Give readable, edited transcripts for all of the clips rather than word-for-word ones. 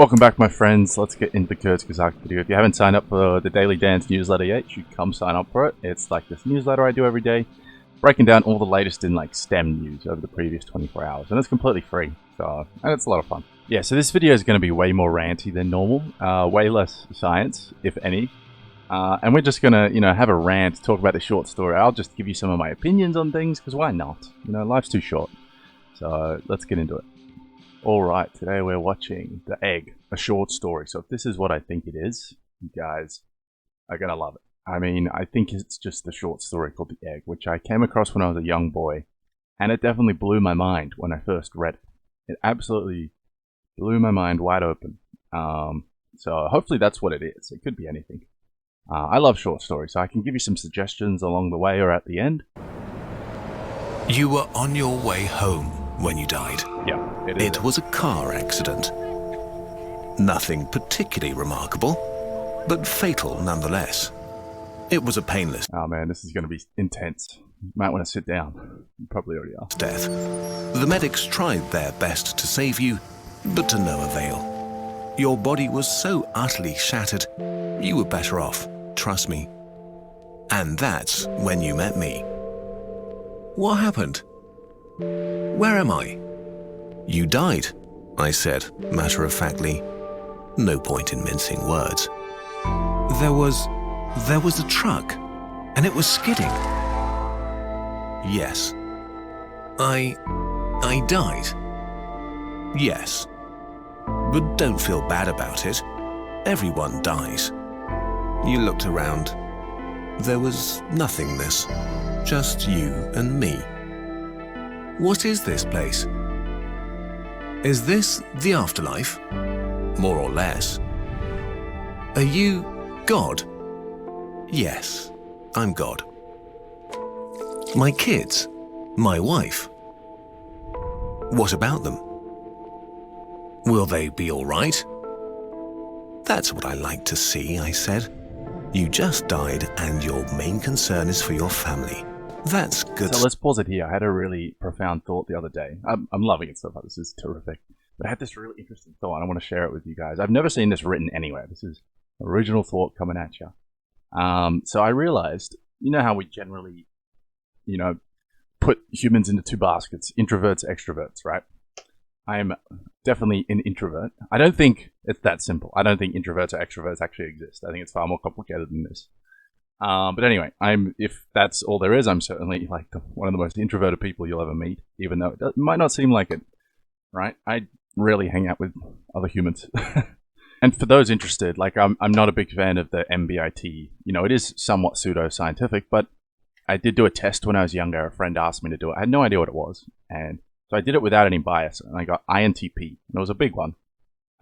Welcome back, my friends. Let's get into the Kurzgesagt video. If you haven't signed up for the Daily Dance newsletter yet, you should come sign up for it. It's like this newsletter I do every day, breaking down all the latest in like STEM news over the previous 24 hours, and it's completely free, and it's a lot of fun. Yeah, so this video is going to be way more ranty than normal, way less science, if any, and we're just going to, have a rant, talk about the short story. I'll just give you some of my opinions on things, because why not? Life's too short. So let's get into it. Alright, today we're watching The Egg, a short story. So if this is what I think it is, you guys are going to love it. I mean, I think it's just a short story called The Egg, which I came across when I was a young boy, and it definitely blew my mind when I first read it. It absolutely blew my mind wide open. So hopefully that's what it is. It could be anything. I love short stories, so I can give you some suggestions along the way or at the end. You were on your way home when you died. Yeah. It was a car accident. Nothing particularly remarkable, but fatal nonetheless. It was a painless Oh man, this is going to be intense. You might want to sit down. You probably already are. death. The medics tried their best to save you, but to no avail. Your body was so utterly shattered, you were better off, trust me. And that's when you met me. What happened? Where am I? You died, I said, matter-of-factly. No point in mincing words. There was a truck, and it was skidding. Yes. I died. Yes. But don't feel bad about it. Everyone dies. You looked around. There was nothingness. Just you and me. What is this place? Is this the afterlife? More or less. Are you God? Yes, I'm God. My kids? My wife? What about them? Will they be all right? That's what I like to see, I said. You just died and your main concern is for your family. That's good. So let's pause it here. I had a really profound thought the other day. I'm loving it so far. This is terrific. But I had this really interesting thought, and I want to share it with you guys. I've never seen this written anywhere. This is original thought coming at you. So I realized, how we generally, put humans into two baskets, introverts, extroverts, right? I'm definitely an introvert. I don't think it's that simple. I don't think introverts or extroverts actually exist. I think it's far more complicated than this. But anyway, if that's all there is, I'm certainly like one of the most introverted people you'll ever meet, even though it might not seem like it, right? I rarely hang out with other humans. And for those interested, I'm not a big fan of the MBIT. It is somewhat pseudo-scientific, but I did do a test when I was younger. A friend asked me to do it. I had no idea what it was. And so I did it without any bias, and I got INTP. And it was a big one.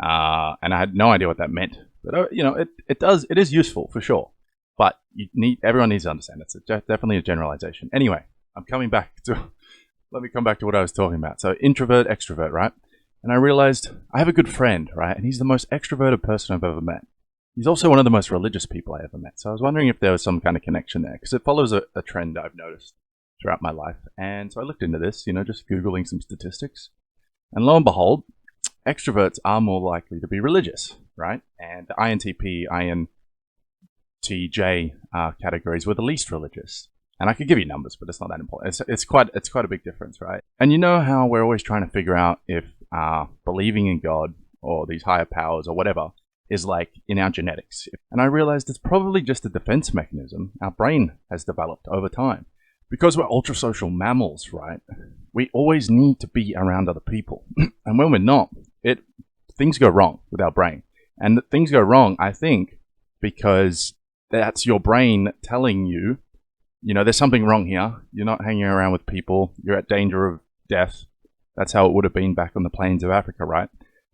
And I had no idea what that meant. But, it is useful for sure. But everyone needs to understand it's definitely a generalization. Anyway, let me come back to what I was talking about. So introvert, extrovert, right? And I realized I have a good friend, right? And he's the most extroverted person I've ever met. He's also one of the most religious people I ever met. So I was wondering if there was some kind of connection there, because it follows a trend I've noticed throughout my life. And so I looked into this, just Googling some statistics. And lo and behold, extroverts are more likely to be religious, right? And the INTP, TJ categories were the least religious. And I could give you numbers, but it's not that important. It's quite a big difference, right? And you know how we're always trying to figure out if believing in God or these higher powers or whatever is like in our genetics. And I realized it's probably just a defense mechanism our brain has developed over time. Because we're ultra-social mammals, right? We always need to be around other people. And when we're not, things go wrong with our brain. And things go wrong, I think, because that's your brain telling you, there's something wrong here. You're not hanging around with people. You're at danger of death. That's how it would have been back on the plains of Africa, right?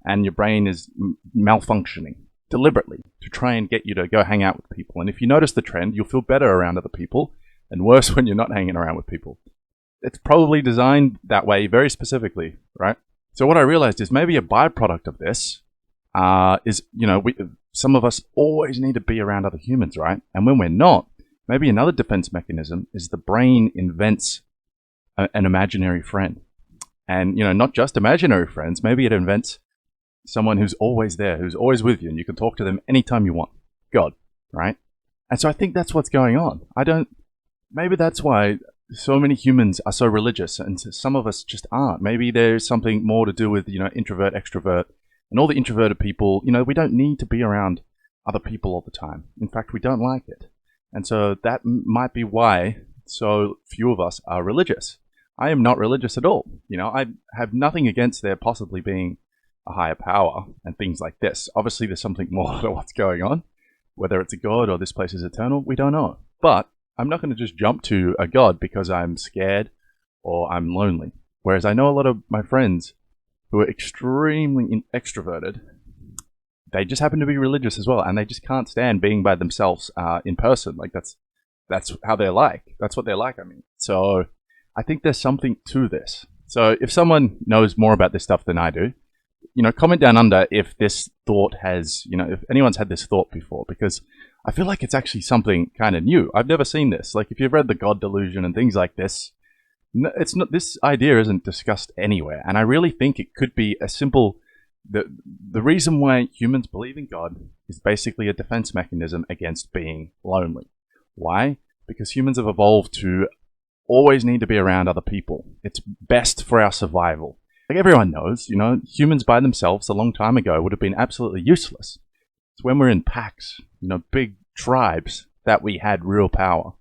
And your brain is malfunctioning deliberately to try and get you to go hang out with people. And if you notice the trend, you'll feel better around other people and worse when you're not hanging around with people. It's probably designed that way very specifically, right? So what I realized is maybe a byproduct of this is, some of us always need to be around other humans, right? And when we're not, maybe another defense mechanism is the brain invents an imaginary friend. And, not just imaginary friends, maybe it invents someone who's always there, who's always with you, and you can talk to them anytime you want. God, right? And so I think that's what's going on. Maybe that's why so many humans are so religious, and some of us just aren't. Maybe there's something more to do with, introvert, extrovert, and all the introverted people. We don't need to be around other people all the time. In fact, we don't like it. And so that might be why so few of us are religious. I am not religious at all. I have nothing against there possibly being a higher power and things like this. Obviously, there's something more to what's going on. Whether it's a god or this place is eternal, we don't know. But I'm not going to just jump to a god because I'm scared or I'm lonely. Whereas I know a lot of my friends who are extremely extroverted, they just happen to be religious as well, and they just can't stand being by themselves in person. Like that's how they're like. That's what they're like, I mean. So I think there's something to this. So if someone knows more about this stuff than I do, comment down under if this thought has, if anyone's had this thought before, because I feel like it's actually something kind of new. I've never seen this. Like if you've read the God Delusion and things like this, it's not. This idea isn't discussed anywhere, and I really think it could be a simple. The reason why humans believe in God is basically a defense mechanism against being lonely. Why? Because humans have evolved to always need to be around other people. It's best for our survival. Like everyone knows, humans by themselves a long time ago would have been absolutely useless. It's when we're in packs, big tribes, that we had real power.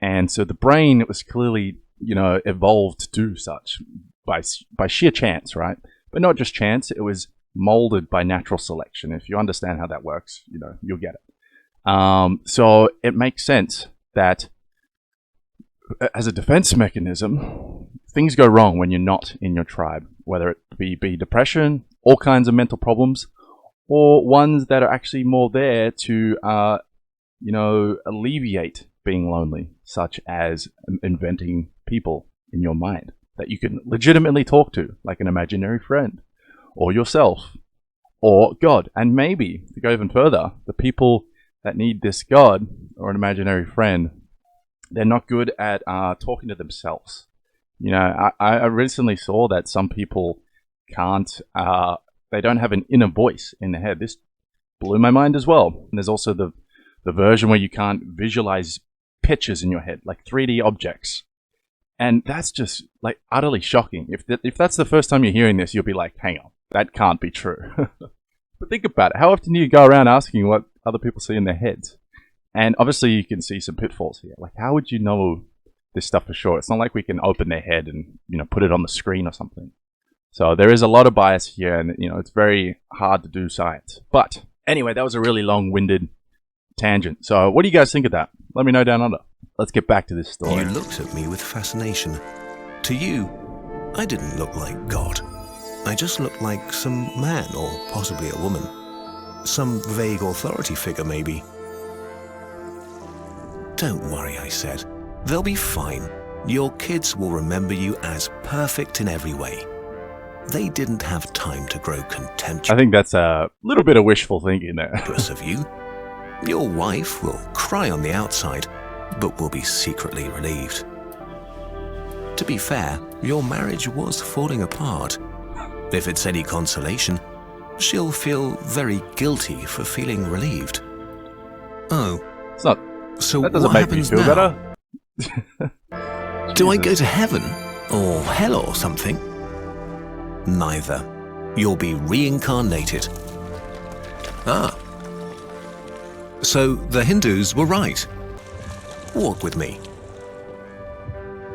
And so the brain, it was clearly, evolved to do such by sheer chance, right? But not just chance, it was molded by natural selection. If you understand how that works, you'll get it. So it makes sense that as a defense mechanism, things go wrong when you're not in your tribe, whether it be depression, all kinds of mental problems, or ones that are actually more there to, alleviate being lonely, such as inventing people in your mind that you can legitimately talk to, like an imaginary friend, or yourself, or God. And maybe, to go even further, the people that need this God or an imaginary friend, they're not good at talking to themselves. I recently saw that some people can't, they don't have an inner voice in their head. This blew my mind as well. And there's also the version where you can't visualize pictures in your head, like 3D objects. And that's just like utterly shocking. If that's the first time you're hearing this, you'll be like, hang on, that can't be true. But think about it. How often do you go around asking what other people see in their heads? And obviously you can see some pitfalls here. Like, how would you know this stuff for sure? It's not like we can open their head and, put it on the screen or something. So there is a lot of bias here, and, it's very hard to do science. But anyway, that was a really long-winded tangent. So what do you guys think of that? Let me know down under. Let's get back to this story. You looked at me with fascination. To you, I didn't look like God. I just looked like some man, or possibly a woman. Some vague authority figure, maybe. Don't worry, I said. They'll be fine. Your kids will remember you as perfect in every way. They didn't have time to grow contemptuous. I think that's a little bit of wishful thinking there. Of you. Your wife will cry on the outside, but will be secretly relieved. To be fair, your marriage was falling apart. If it's any consolation, she'll feel very guilty for feeling relieved. Oh. It's not. So that doesn't what make me happens feel now? better. Do I go to heaven? Or hell or something? Neither. You'll be reincarnated. Ah. So the Hindus were right. Walk with me.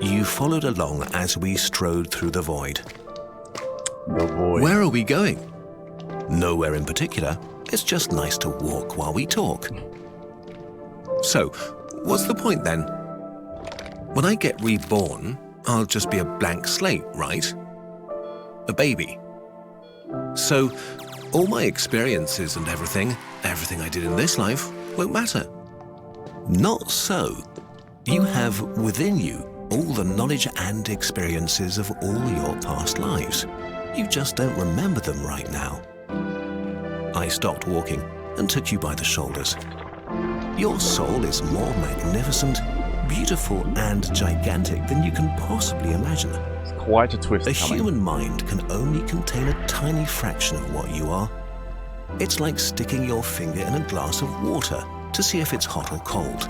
You followed along as we strode through the void. The void. Where are we going? Nowhere in particular. It's just nice to walk while we talk. So, what's the point then? When I get reborn, I'll just be a blank slate, right? A baby. So, all my experiences and everything I did in this life, won't matter. Not so. You have within you all the knowledge and experiences of all your past lives. You just don't remember them right now. I stopped walking and took you by the shoulders. Your soul is more magnificent, beautiful and gigantic than you can possibly imagine. It's quite a twist A coming. human mind can only contain a tiny fraction of what you are. It's like sticking your finger in a glass of water to see if it's hot or cold.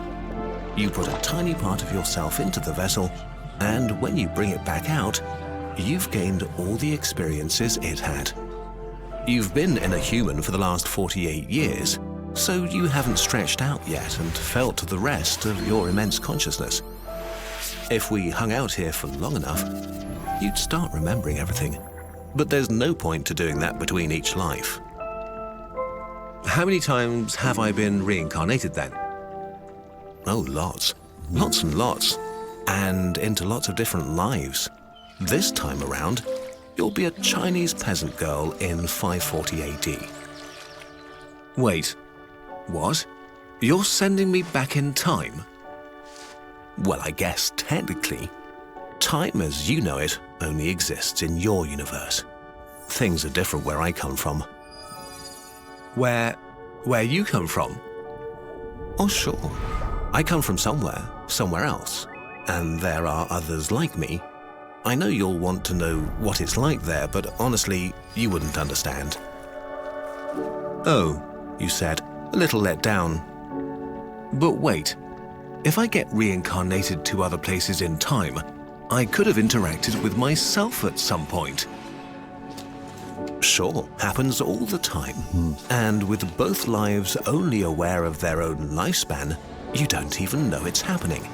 You put a tiny part of yourself into the vessel, and when you bring it back out, you've gained all the experiences it had. You've been in a human for the last 48 years, so you haven't stretched out yet and felt the rest of your immense consciousness. If we hung out here for long enough, you'd start remembering everything. But there's no point to doing that between each life. How many times have I been reincarnated then? Oh, lots. Lots and lots. And into lots of different lives. This time around, you'll be a Chinese peasant girl in 540 AD. Wait, what? You're sending me back in time? Well, I guess technically, time as you know it only exists in your universe. Things are different where I come from. Where you come from? Oh, sure. I come from somewhere else. And there are others like me. I know you'll want to know what it's like there, but honestly, you wouldn't understand. Oh, you said, a little let down. But wait, if I get reincarnated to other places in time, I could have interacted with myself at some point. Sure, happens all the time. And with both lives only aware of their own lifespan, you don't even know it's happening.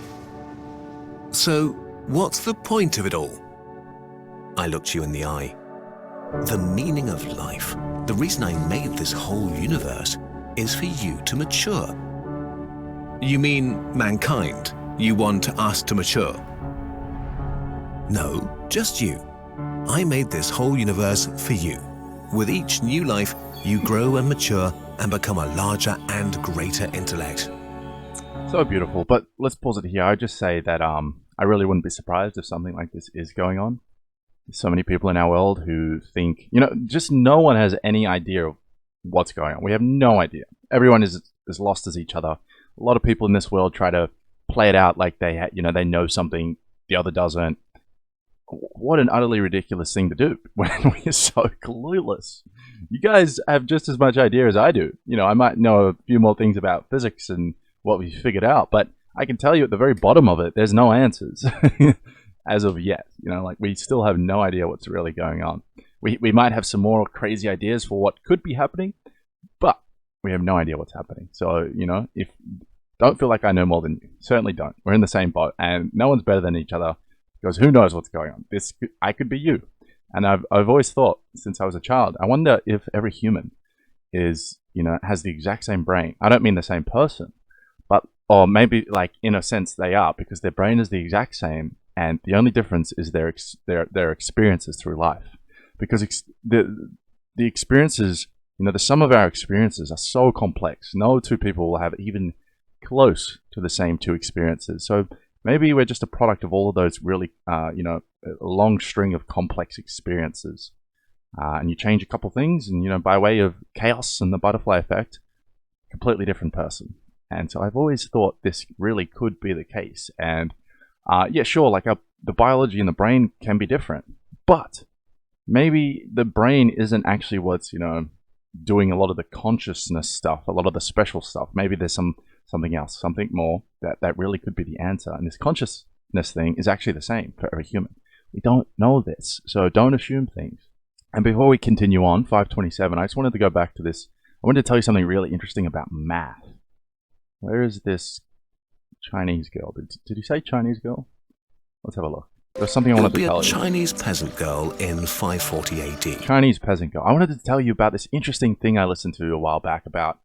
So, what's the point of it all? I looked you in the eye. The meaning of life, the reason I made this whole universe, is for you to mature. You mean mankind? You want us to mature? No, just you. I made this whole universe for you. With each new life, you grow and mature and become a larger and greater intellect. So beautiful, but let's pause it here. I just say that I really wouldn't be surprised if something like this is going on. There's so many people in our world who think, just no one has any idea of what's going on. We have no idea. Everyone is as lost as each other. A lot of people in this world try to play it out like they know something the other doesn't. What an utterly ridiculous thing to do when we are so clueless. You guys have just as much idea as I do. I might know a few more things about physics and what we figured out, but I can tell you at the very bottom of it, there's no answers as of yet. We still have no idea what's really going on. We might have some more crazy ideas for what could be happening, but we have no idea what's happening. So, if don't feel like I know more than you. Certainly don't. We're in the same boat, and no one's better than each other because who knows what's going on. I could be you. And I've always thought since I was a child, I wonder if every human has the exact same brain. I don't mean the same person, or maybe in a sense they are, because their brain is the exact same, and the only difference is their experiences through life. Because the experiences, the sum of our experiences are so complex. No two people will have even close to the same two experiences. So maybe we're just a product of all of those really, a long string of complex experiences. And you change a couple things, and by way of chaos and the butterfly effect, completely different person. And so I've always thought this really could be the case. And yeah, sure, the biology in the brain can be different, but maybe the brain isn't actually what's doing a lot of the consciousness stuff, a lot of the special stuff. Maybe there's something else, something more that really could be the answer. And this consciousness thing is actually the same for every human. We don't know this, so don't assume things. And before we continue on, 527, I just wanted to go back to this. I wanted to tell you something really interesting about math. Where is this Chinese girl? Did you say Chinese girl? Let's have a look. There's something I wanted to tell you. You'll be a Chinese peasant girl in 540 AD. Chinese peasant girl. I wanted to tell you about this interesting thing I listened to a while back about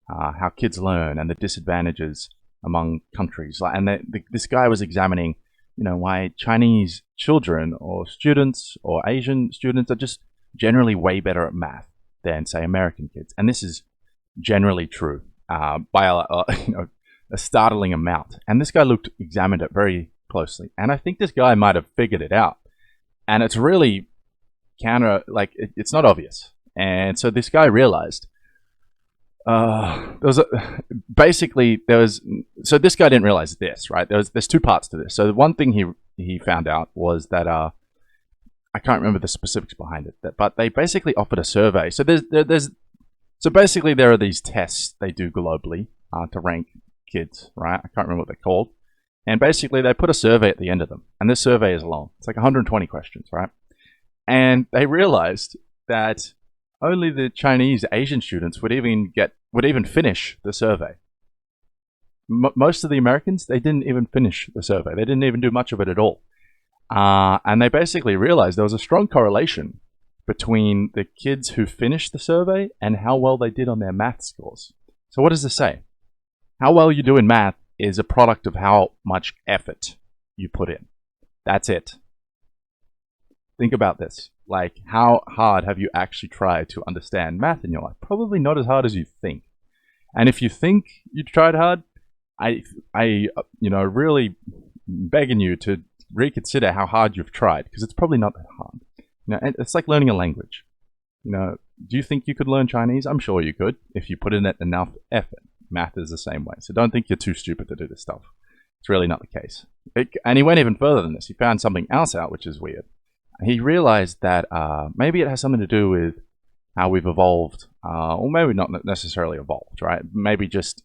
how kids learn and the disadvantages among countries. And this guy was examining, why Chinese children or students or Asian students are just generally way better at math than, say, American kids. And this is generally true by a startling amount. And this guy examined it very closely. And I think this guy might have figured it out. And it's really it's not obvious. And so this guy realized Basically there was, so this guy didn't realize this, right? There's two parts to this. So the one thing he found out was that I can't remember the specifics behind it, but they basically offered a survey. So so basically there are these tests they do globally to rank kids, right? I can't remember what they're called. And basically they put a survey at the end of them. And this survey is long. It's like 120 questions, right? And they realized that only the Chinese Asian students would even finish the survey. Most of the Americans, they didn't even finish the survey. They didn't even do much of it at all. And they basically realized there was a strong correlation between the kids who finished the survey and how well they did on their math scores. So what does this say? How well you do in math is a product of how much effort you put in. That's it. Think about this. Like, how hard have you actually tried to understand math in your life? Probably not as hard as you think. And if you think you tried hard, I really begging you to reconsider how hard you've tried, because it's probably not that hard. It's like learning a language. Do you think you could learn Chinese? I'm sure you could if you put in enough effort. Math is the same way. So don't think you're too stupid to do this stuff. It's really not the case. And he went even further than this. He found something else out, which is weird. He realized that maybe it has something to do with how we've evolved, or maybe not necessarily evolved, right? Maybe just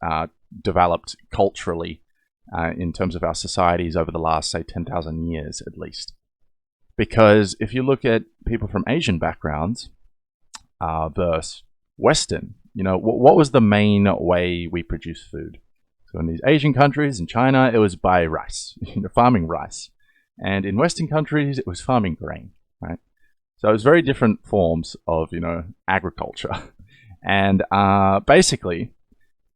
developed culturally in terms of our societies over the last, say, 10,000 years at least. Because if you look at people from Asian backgrounds versus Western, what was the main way we produce food? So in these Asian countries, in China, it was by rice, farming rice. And in Western countries, it was farming grain, right? So it was very different forms of, agriculture. And basically,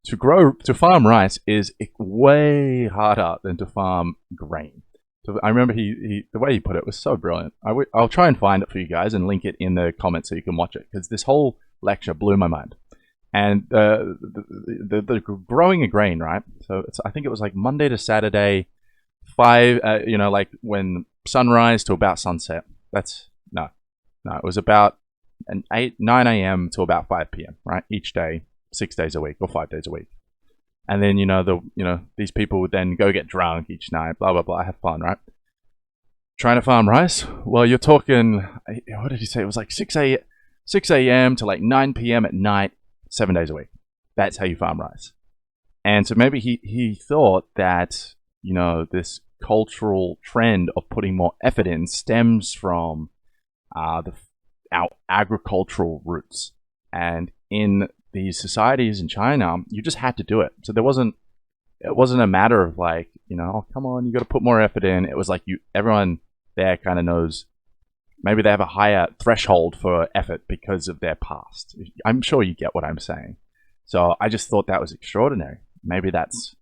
to farm rice is way harder than to farm grain. So I remember the way he put it was so brilliant. I'll try and find it for you guys and link it in the comments so you can watch it, because this whole lecture blew my mind. And the growing a grain, right? So I think it was like Monday to Saturday, like when sunrise to about sunset. No, it was about 9 a.m. to about 5 p.m. right? Each day, 6 days a week or 5 days a week. And then these people would then go get drunk each night, blah blah blah, have fun, right? Trying to farm rice. Well, you're talking. What did he say? It was like 6 a.m. to like 9 p.m. at night, 7 days a week. That's how you farm rice. And so maybe he thought that this cultural trend of putting more effort in stems from our agricultural roots. And in these societies in China, you just had to do it. So it wasn't a matter of like, oh, come on, you got to put more effort in. It was like everyone there kind of knows, maybe they have a higher threshold for effort because of their past. I'm sure you get what I'm saying. So I just thought that was extraordinary. Maybe that's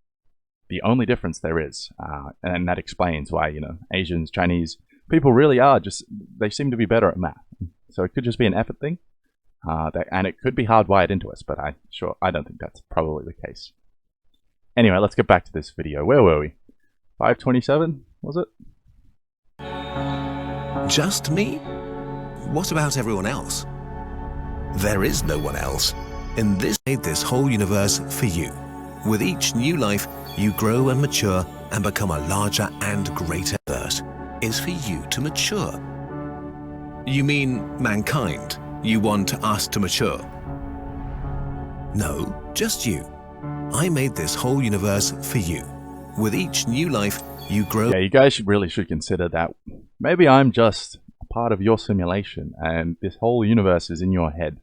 the only difference there is. And that explains why, Asians, Chinese people really are they seem to be better at math. So it could just be an effort thing. And it could be hardwired into us, but I don't think that's probably the case. Anyway, let's get back to this video. Where were we? 527, was it? Just me? What about everyone else? There is no one else. Made this whole universe for you. With each new life, you grow and mature and become a larger and greater Earth is for you to mature. You mean mankind? You want us to mature? No, just you. I made this whole universe for you. With each new life, you grow. Yeah, you guys should consider that maybe I'm just a part of your simulation and this whole universe is in your head.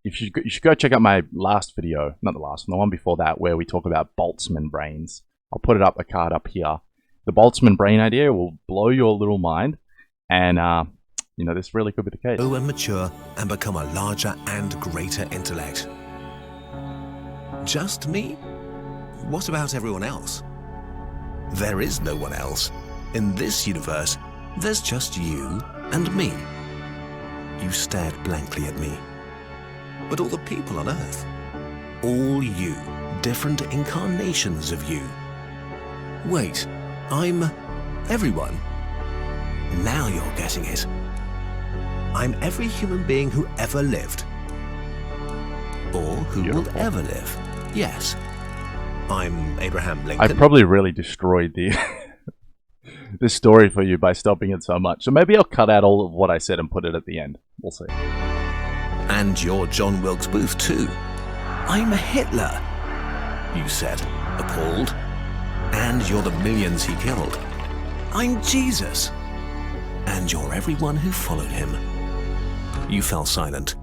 You should go check out my last video, not the last one, the one before that, where we talk about Boltzmann brains. I'll put a card up here. The Boltzmann brain idea will blow your little mind, and this really could be the case. Grow and mature and become a larger and greater intellect. Just me? What about everyone else? There is no one else. In this universe, there's just you and me. You stared blankly at me. But all the people on Earth, all you, different incarnations of you. Wait, I'm everyone. Now you're getting it. I'm every human being who ever lived. or who will Beautiful. ever live. Yes. I'm Abraham I Lincoln. probably really destroyed the this story for you by stopping it so much. So maybe I'll cut out all of what I said and put it at the end. We'll see. And you're John Wilkes Booth too. I'm Hitler, you said, appalled. And you're the millions he killed. I'm Jesus. And you're everyone who followed him. You fell silent.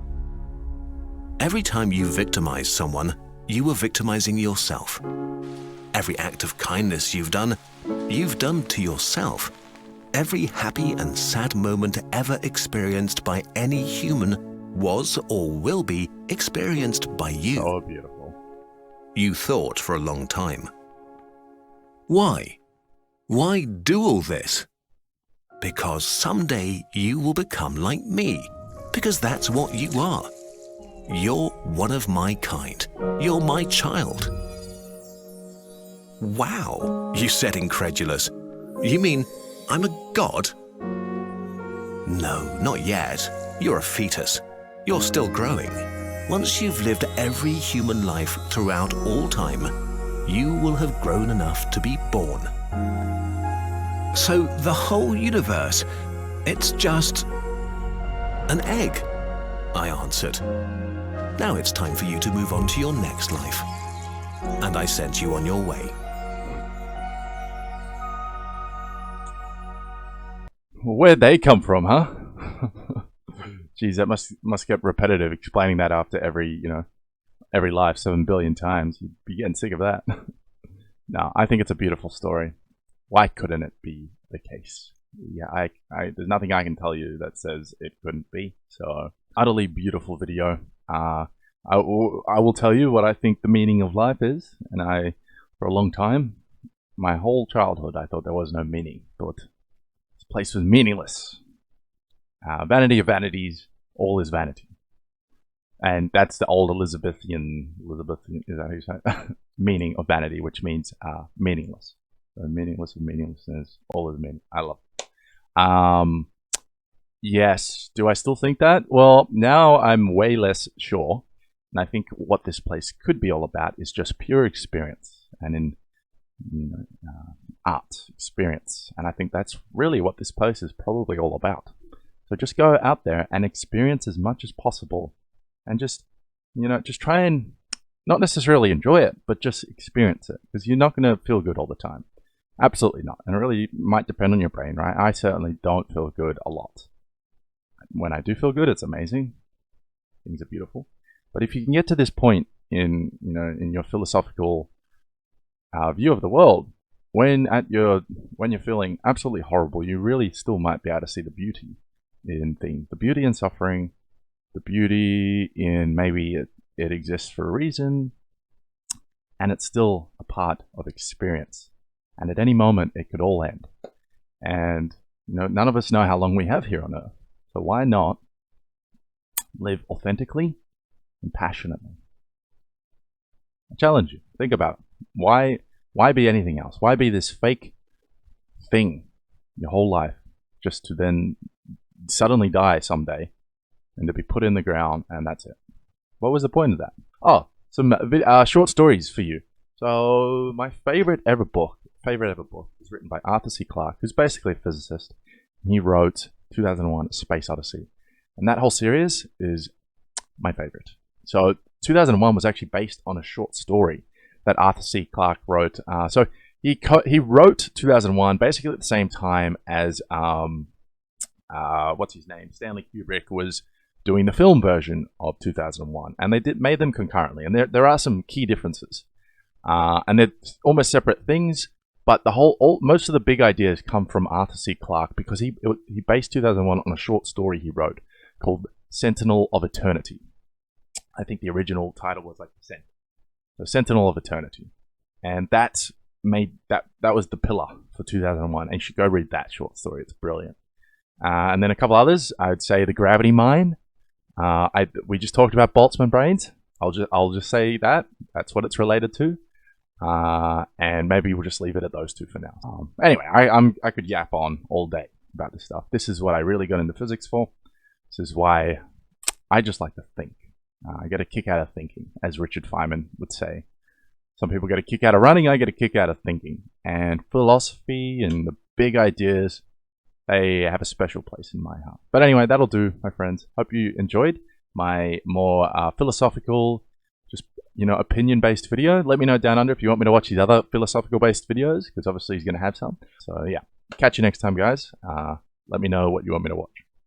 Every time you victimized someone, you were victimizing yourself. Every act of kindness you've done to yourself. Every happy and sad moment ever experienced by any human was or will be experienced by you. Oh, beautiful. You thought for a long time. Why? Why do all this? Because someday you will become like me. Because that's what you are. You're one of my kind. You're my child. Wow, you said, incredulous. You mean I'm a god? No, not yet. You're a fetus. You're still growing. Once you've lived every human life throughout all time, you will have grown enough to be born. So the whole universe, it's just an egg, I answered. Now it's time for you to move on to your next life. And I sent you on your way. Where'd they come from, huh? Geez, that must get repetitive explaining that after every life 7 billion times. You'd be getting sick of that. No, I think it's a beautiful story. Why couldn't it be the case? Yeah, there's nothing I can tell you that says it couldn't be. So, utterly beautiful video. I will tell you what I think the meaning of life is. And for a long time, my whole childhood, I thought there was no meaning. I thought this place was meaningless. Vanity of vanities, all is vanity. And that's the old Elizabethan, is that how you say it? Meaning of vanity, which means meaningless. So meaningless of meaninglessness, all is meaning. I love it. Yes, do I still think that? Well, now I'm way less sure. And I think what this place could be all about is just pure experience and in art experience. And I think that's really what this place is probably all about. So just go out there and experience as much as possible and just try and not necessarily enjoy it, but just experience it, because you're not going to feel good all the time. Absolutely not. And it really might depend on your brain, right? I certainly don't feel good a lot. When I do feel good, it's amazing. Things are beautiful. But if you can get to this point in your philosophical view of the world, when you're feeling absolutely horrible, you really still might be able to see the beauty in things, the beauty in suffering, the beauty in maybe it exists for a reason, and it's still a part of experience. And at any moment, it could all end. And none of us know how long we have here on Earth. So why not live authentically and passionately? I challenge you. Think about it. Why be anything else? Why be this fake thing your whole life just to then suddenly die someday and to be put in the ground and that's it? What was the point of that? Oh, some short stories for you. So my favorite ever book is written by Arthur C. Clarke, who's basically a physicist. He wrote 2001: Space Odyssey. And that whole series is my favorite. So 2001 was actually based on a short story that Arthur C. Clarke wrote. So he wrote 2001 basically at the same time as what's his name? Stanley Kubrick was doing the film version of 2001, and they made them concurrently. And there are some key differences, and they're almost separate things. But most of the big ideas come from Arthur C. Clarke, because he based 2001 on a short story he wrote called Sentinel of Eternity. I think the original title was like The Sentinel of Eternity, and that was the pillar for 2001. And you should go read that short story; it's brilliant. And then a couple others. I would say The Gravity Mine. We just talked about Boltzmann brains. I'll just say that's what it's related to. And maybe we'll just leave it at those two for now. Anyway, I could yap on all day about this stuff. This is what I really got into physics for. This is why I just like to think. I get a kick out of thinking, as Richard Feynman would say. Some people get a kick out of running, I get a kick out of thinking. And philosophy and the big ideas, they have a special place in my heart. But anyway, that'll do, my friends. Hope you enjoyed my more philosophical, just, opinion-based video. Let me know down under if you want me to watch these other philosophical-based videos, because obviously he's going to have some. So yeah, catch you next time, guys. Let me know what you want me to watch.